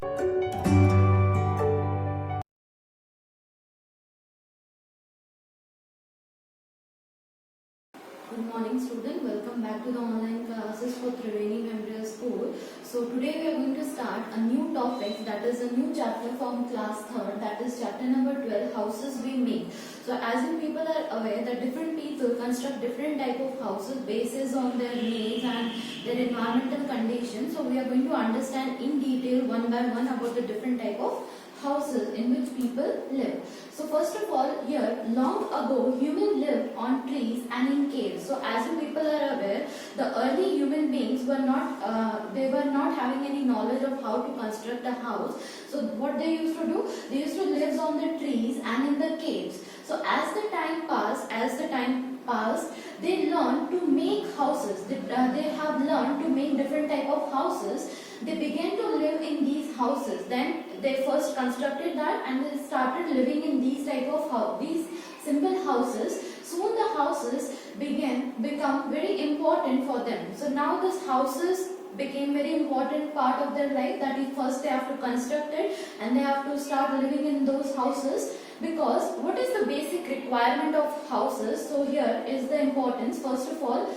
Good morning student, welcome back to the online classes for Triveni Memorial School. So today we are going to start a new topic, that is a new chapter from class 3rd, that is chapter number 12, houses we make. So as you people are aware that different people construct different type of houses basis on their needs and their environmental conditions. So we are going to understand in detail one by one about the different type of houses in which people live. So first of all, here long ago human lived on trees and in caves. So as you people are aware, the early human beings were not having any knowledge of how to construct a house. So what they used to do, they used to live on the trees and in the caves. So as the time passed, they learned to make houses. They have learned to make different type of houses. They began to live in these houses. Then they first constructed that and they started living in these type of these simple houses. Soon the houses become very important for them. So now these houses became very important part of their life, that is first they have to construct it and they have to start living in those houses. Because what is the basic requirement of houses? So here is the importance. First of all,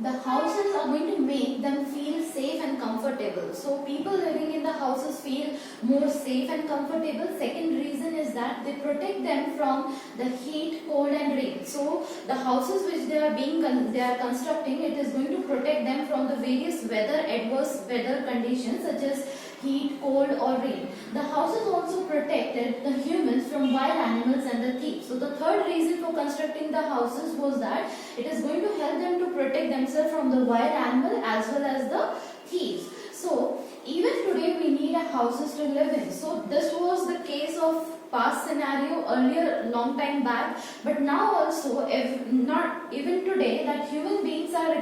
the houses are going to make them feel safe and comfortable. So people living in the houses feel more safe and comfortable. Second reason is that they protect them from the heat, cold and rain. So the houses which they are constructing, it is going to protect them from the various adverse weather conditions such as heat, cold or rain. The houses also protected the humans from wild animals and the thieves. So the third reason for constructing the houses was that it is going to help them to protect themselves from the wild animal as well as the thieves. So even today we need a houses to live in. So this was the case of past scenario earlier long time back, but now also if not even today that human beings are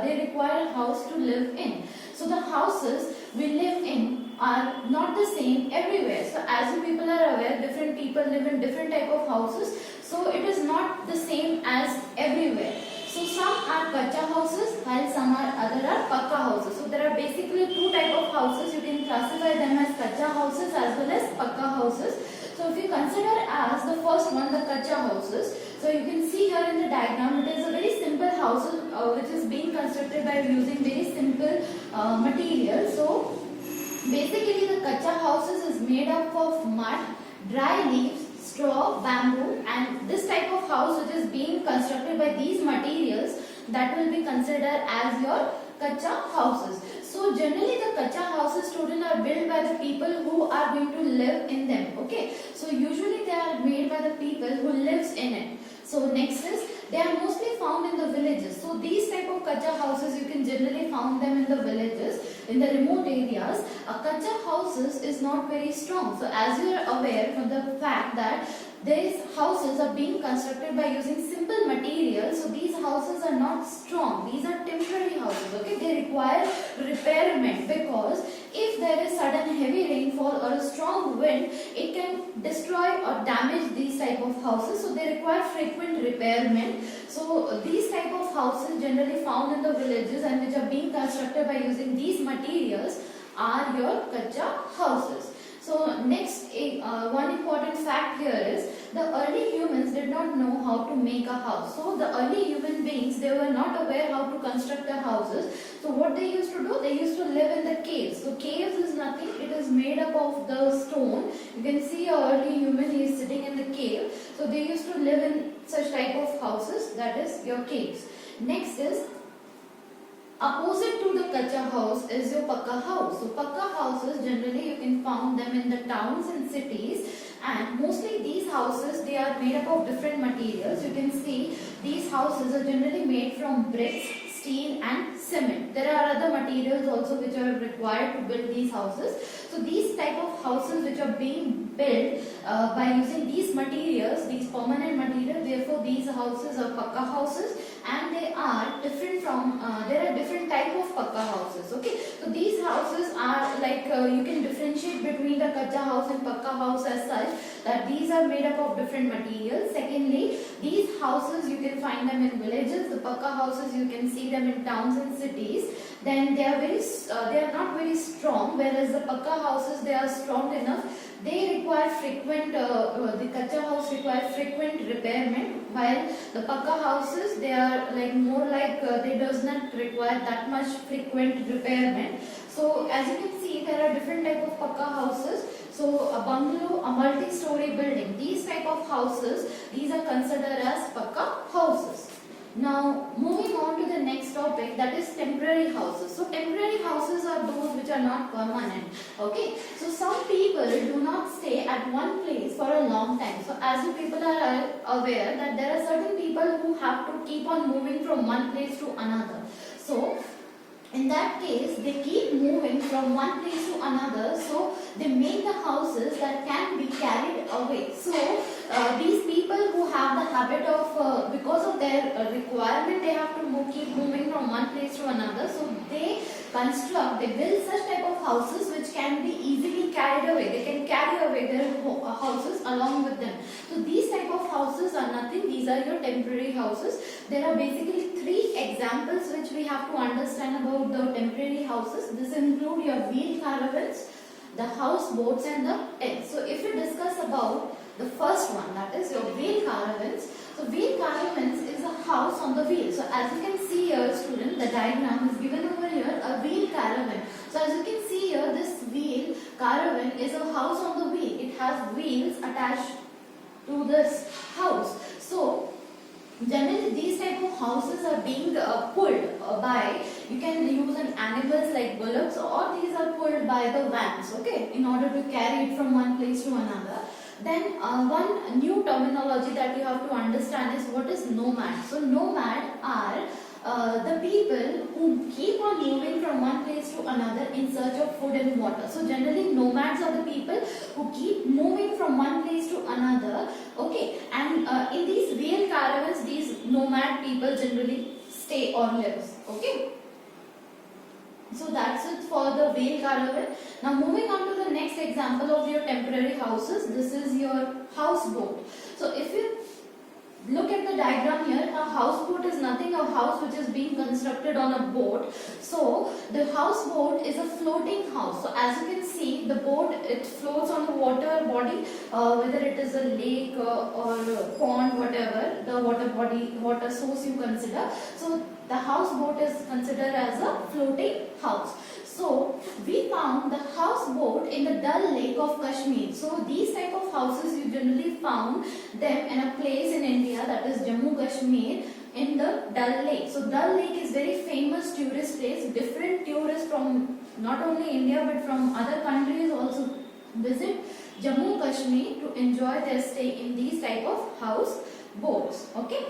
they require a house to live in. So the houses we live in are not the same everywhere. So as you people are aware, different people live in different type of houses. So it is not the same as everywhere. So some are kacha houses while some are pakka houses. So there are basically two type of houses. You can classify them as kacha houses as well as pakka houses. So if you consider as the first one, the kacha houses, so you can see here in the diagram, it is a very simple house which is being constructed by using very simple material. So basically the kacha houses is made up of mud, dry leaves, straw, bamboo, and this type of house which is being constructed by these materials, that will be considered as your kacha houses. So generally the kacha houses, students, are built by the people who are going to live in them. Okay, so usually they are made by the people who lives in it. So next is, they are mostly found in the villages. So these type of kacha houses, you can generally found them in the villages, in the remote areas. A kacha houses is not very strong. So as you are aware from the fact that these houses are being constructed by using simple materials, so these houses are not strong. These are temporary houses. Okay, they require repairment, because if there is sudden heavy rainfall or a strong wind, it can destroy or damage these type of houses. So they require frequent repairment. So these type of houses generally found in the villages and which are being constructed by using these materials are your kacha houses. So next, one important fact here is the early humans did not know how to make a house. So the early human beings, they were not aware how to construct the houses. So what they used to do, they used to live in the caves. So caves is nothing, it is made up of the stone. You can see a early human, he is sitting in the cave. So they used to live in such type of houses, that is your caves. Next is, opposite to the kacha house is your pakka house. So pakka houses, generally you can find them in the towns and cities, and mostly these houses, they are made up of different materials. You can see these houses are generally made from bricks, steel and cement. There are other materials also which are required to build these houses. So these type of houses which are being built by using these materials, these permanent materials, therefore these houses are pakka houses, and they are different from, there are different type of pakka houses. Okay, so these houses are like, you can differentiate between the kacha house and pakka house as such, that these are made up of different materials. Secondly, these houses you can find them in villages. The pakka houses you can see them in towns and cities, then they are not very strong, whereas the pakka houses, they are strong enough. They require frequent, the kacha house require frequent repairment, while the pakka houses, they are like more like they does not require that much frequent repairment. So as you can see, there are different type of pakka houses. So a bungalow, a multi-story building, these type of houses, these are considered as pakka houses. Now moving on to the next topic, that is temporary houses. So temporary houses are those which are not permanent. Okay. So some people do not stay at one place for a long time. So as you people are aware that there are certain people who have to keep on moving from one place to another. So in that case, they keep moving from one place to another, so they make the houses that can be carried away. So these people who have the habit of, because of their requirement, they have to keep moving from one place to another. So they build such type of houses which can be easily carried away. They can carry away their houses along with them. So these type of houses are nothing. These are your temporary houses. There are basically 3 examples which we have to understand about the temporary houses. This include your wheel caravans, the houseboats and the tents. So if we discuss about the first one, that is your wheel caravans. So wheel caravans is a house on the wheel. So as you can see here, student, the diagram is given over here, a wheel caravan. So as you can see here, this wheel caravan is a house on the wheel. It has wheels attached to this house. So generally these type of houses are being pulled by, you can use an animals like bullocks, or these are pulled by the vans, okay, in order to carry it from one place to another. Then one new terminology that you have to understand is what is nomad. So nomad are the people who keep on moving from one place to another in search of food and water. So generally nomads are the people who keep moving from one place to another, okay, and in these wheel caravans, these nomad people generally stay or lives, okay. So that's it for the wheel caravan. Now moving on to the next example of your temporary houses, this is your houseboat. So if you look at the diagram here, a houseboat is nothing, a house which is being constructed on a boat. So the houseboat is a floating house. So as you can see, the boat, it floats on the water body, whether it is a lake or a pond, whatever the water body, water source you consider. So the houseboat is considered as a floating house. So we found the houseboat in the Dal Lake of Kashmir. So these type of houses you generally found them in a place in India, that is Jammu Kashmir, in the Dal Lake. So Dal Lake is very famous tourist place. Different tourists from not only India but from other countries also visit Jammu Kashmir to enjoy their stay in these type of house boats. Okay.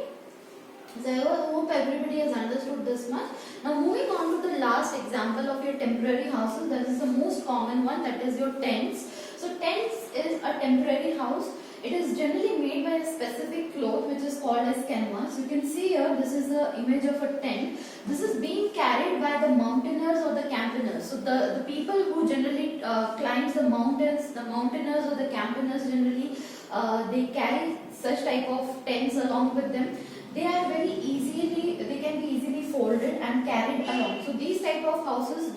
So I hope everybody has understood this much. Now moving on to the last example of your temporary houses, that is the most common one, that is your tents. So tents is a temporary house. It is generally made by a specific cloth which is called as canvas. You can see here, this is the image of a tent. This is being carried by the mountaineers or the campaigners. So the people who generally climb the mountains, the mountaineers or the campaigners generally, they carry such type of tents along with them. They are very easily, they can be easily folded and carried along. So these type of houses,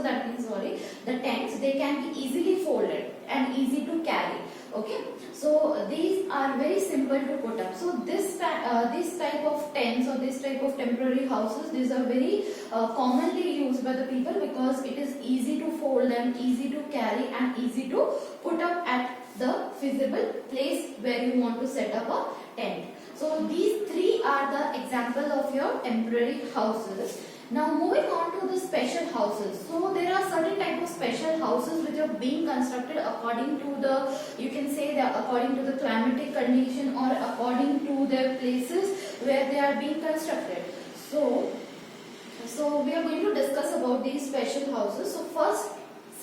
that means, sorry, the tents, they can be easily folded and easy to carry. Okay, so these are very simple to put up. So this type of tents or this type of temporary houses, these are very commonly used by the people because it is easy to fold them, easy to carry and easy to put up at the feasible place where you want to set up a tent. So these 3 are the example of your temporary houses. Now moving on to the special houses. So there are certain type of special houses which are being constructed according to the, you can say that according to the climatic condition or according to their places where they are being constructed. So we are going to discuss about these special houses. So first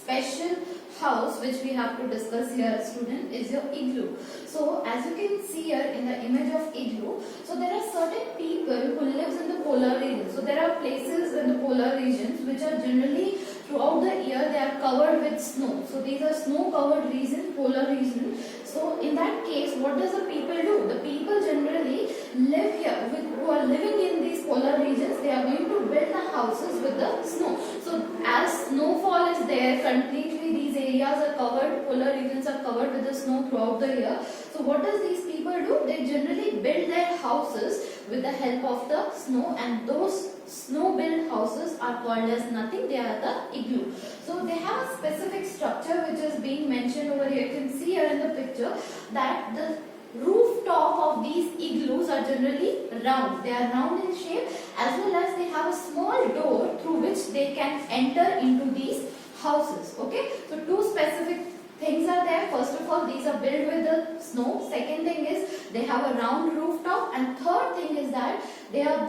special house which we have to discuss here, student, is your igloo. So as you can see here in the image of igloo, so there are certain people who lives in the polar regions. So there are places in the polar regions which are generally throughout the year they are covered with snow. So these are snow covered regions, polar regions. So in that case, what does the people do? The people generally, live here, who are living in these polar regions, they are going to build the houses with the snow. So as snowfall is there completely, these areas are covered, polar regions are covered with the snow throughout the year. So what does these people do? They generally build their houses with the help of the snow, and those snow built houses are called as nothing, they are the igloo. So they have a specific structure which is being mentioned over here. You can see here in the picture that the rooftop of these igloos are generally round. They are round in shape, as well as they have a small door through which they can enter into these houses. Okay, so two specific things are there. First of all, these are built with the snow. Second thing is they have a round rooftop, and third thing is that they are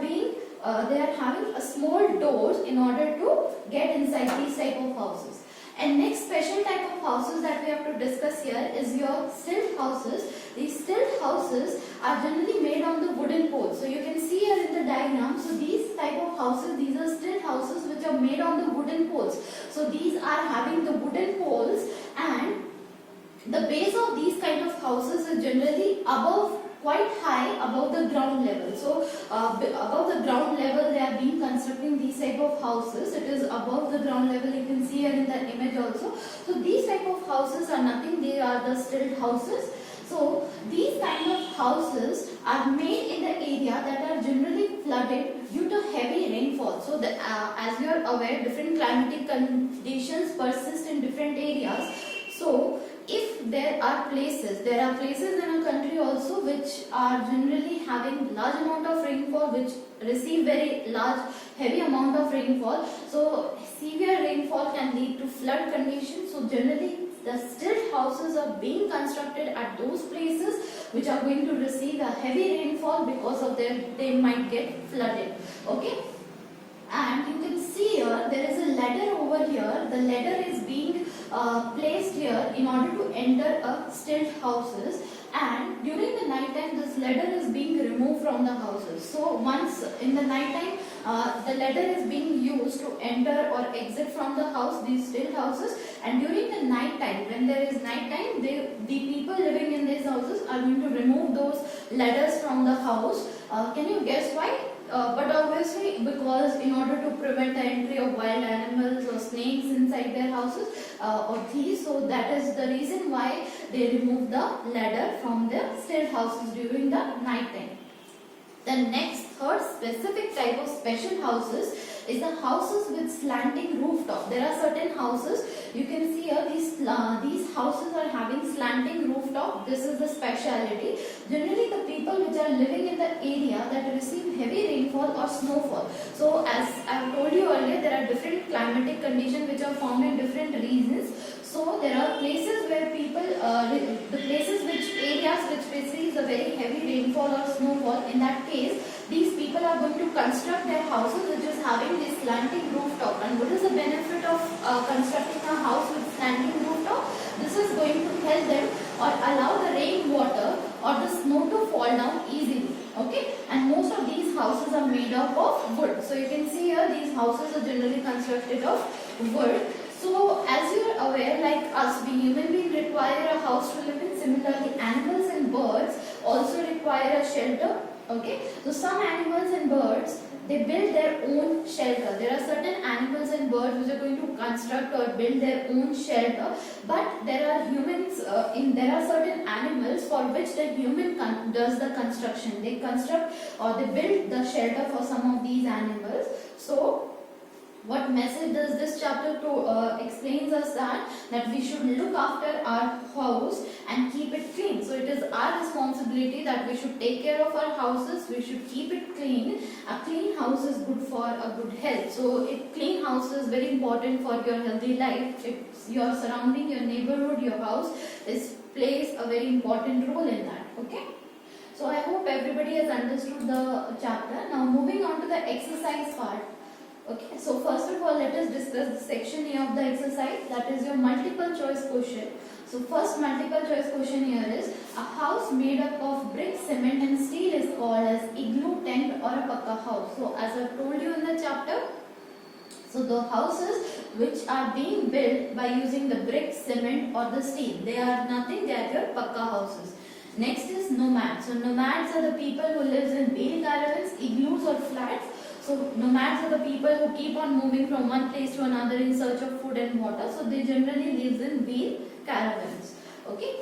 having a small doors in order to get inside these type of houses. And next special type of houses that we have to discuss here is your stilt houses. These stilt houses are generally made on the wooden poles. So you can see here in the diagram. So these type of houses, these are stilt houses which are made on the wooden poles. So these are having the wooden poles, and the base of these kind of houses is generally quite high above the ground level. So above the ground level they are being constructing these type of houses. It is above the ground level, you can see here in the image also. So these type of houses are nothing, they are the stilt houses. So these kind of houses are made in the area that are generally flooded due to heavy rainfall. So as you are aware, different climatic conditions persist in different areas. So if there are places in a country also which are generally having large amount of rainfall, which receive very large heavy amount of rainfall. So severe rainfall can lead to flood conditions. So generally the stilt houses are being constructed at those places which are going to receive a heavy rainfall, because of they might get flooded. Okay. And you can see here there is a ladder over here. The ladder is being placed here in order to enter a stilt houses, and during the night time this ladder is being removed from the houses. So once in the night time the ladder is being used to enter or exit from the house, these stilt houses, and during the night time, when there is night time, the people living in these houses are going to remove those ladders from the house. Can you guess why? But obviously, because in order to prevent the entry of wild animals or snakes inside their houses or thieves, so that is the reason why they remove the ladder from the stilt houses during the night time. The next third specific type of special houses is the houses with slanting rooftop. There are certain houses, you can see here, these houses are having slanting rooftop. This is the speciality. Generally the people which are living in the area that receive heavy rainfall or snowfall. So as I have told you earlier, there are different climatic conditions which are found in different regions. So there are places where people, areas which receives a very heavy rainfall or snowfall. In that case, these people are going to construct their houses which is having this slanting rooftop. And what is the benefit of constructing a house with slanting rooftop? This is going to help them or allow the rainwater or the snow to fall down easily. Okay, and most of these houses are made up of wood. So you can see here these houses are generally constructed of wood. So as you are aware, like us, we human beings require a house to live in. Similarly, animals and birds also require a shelter. Okay, so some animals and birds, they build their own shelter. There are certain animals and birds which are going to construct or build their own shelter, but there are humans, there are certain animals for which the human does the construction. They construct or they build the shelter for some of these animals. So what message does this chapter explains us that we should look after our house and keep it clean. So it is our responsibility that we should take care of our houses. We should keep it clean. A clean house is good for a good health. So a clean house is very important for your healthy life. It's your surrounding, your neighborhood, your house plays a very important role in that. Okay. So I hope everybody has understood the chapter. Now moving on to the exercise part. Okay, so first of all, let us discuss the section A of the exercise, that is your multiple choice question. So first multiple choice question here is, a house made up of brick, cement and steel is called as igloo, tent or a pakka house. So as I told you in the chapter, so the houses which are being built by using the brick, cement or the steel, they are nothing, they are your pakka houses. Next is nomads. So nomads are the people who lives in wheel caravans, igloos or flats. So nomads are the people who keep on moving from one place to another in search of food and water. So they generally live in wheel caravans. Okay.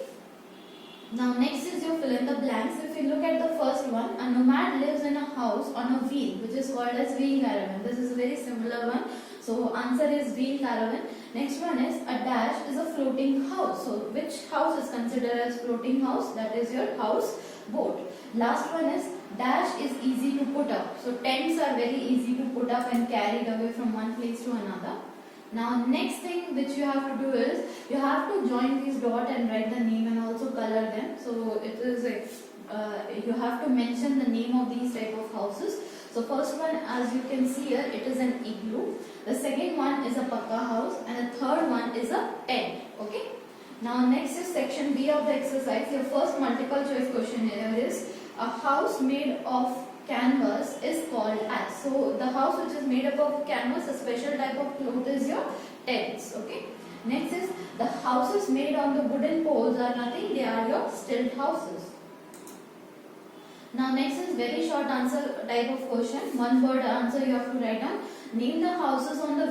Now next is your fill in the blanks. If you look at the first one, a nomad lives in a house on a wheel, which is called as wheel caravan. This is a very similar one. So answer is wheel caravan. Next one is a dash is a floating house. So which house is considered as floating house? That is your house boat. Last one is dash is easy to put up. So tents are very easy to put up and carried away from one place to another. Now next thing which you have to do is you have to join these dot and write the name and also color them. So it is you have to mention the name of these type of houses. So first one, as you can see here, it is an igloo. The second one is a pakka house and the third one is a tent. Okay. Now next is section B of the exercise. Your first multiple choice question here is a house made of canvas is called as. So the house which is made up of canvas, a special type of cloth is your tents. Okay. Next is the houses made on the wooden poles are nothing, they are your stilt houses. Now next is very short answer type of question. One word answer you have to write down. Name the houses on the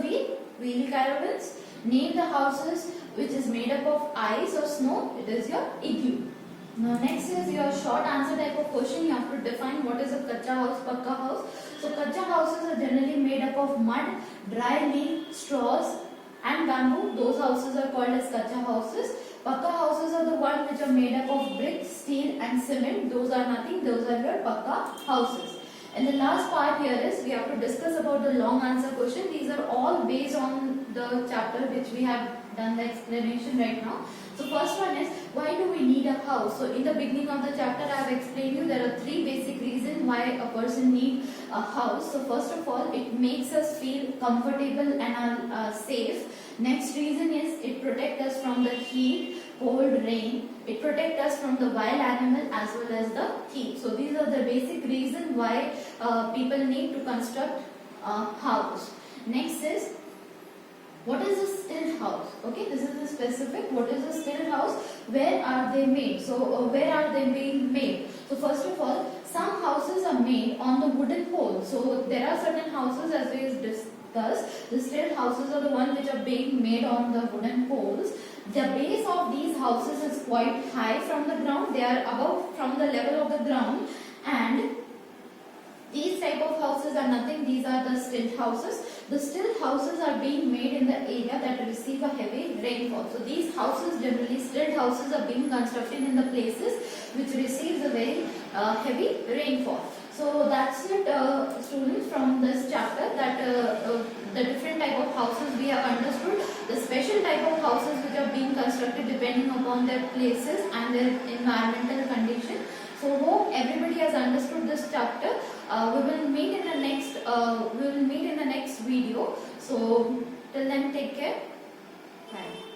wheel caravans. Name the houses which is made up of ice or snow, it is your igloo. Now next is your short answer type of question. You have to define what is a kacha house, pakka house. So kacha houses are generally made up of mud, dry leaf, straws and bamboo. Those houses are called as kacha houses. Pakka houses are the ones which are made up of brick, steel and cement. Those are nothing, those are your pakka houses. And the last part here is we have to discuss about the long answer question. These are all based on the chapter which we have done the explanation right now. So first one is, why do we need a house? So in the beginning of the chapter I have explained you there are three basic reasons why a person needs a house. So first of all, it makes us feel comfortable and safe. Next reason is it protects us from the heat, cold, rain. It protects us from the wild animal as well as the thief. So these are the basic reasons why people need to construct a house. Next is, what is a stilt house? Okay, this is the specific. What is a stilt house? Where are they made? So where are they being made? So first of all, some houses are made on the wooden pole. So there are certain houses, as we discussed, the stilt houses are the ones which are being made on the wooden poles. The base of these houses is quite high from the ground. They are above from the level of the ground, and these type of houses are nothing. These are the stilt houses. The stilt houses are being made in the area that receive a heavy rainfall. So these houses, generally stilt houses, are being constructed in the places which receives a very heavy rainfall. So that's it, students, from this chapter, that the different type of houses we have understood, the special type of houses which are being constructed depending upon their places and their environmental condition. So hope everybody has understood this chapter. We will meet in the next video. So till then, take care. Bye.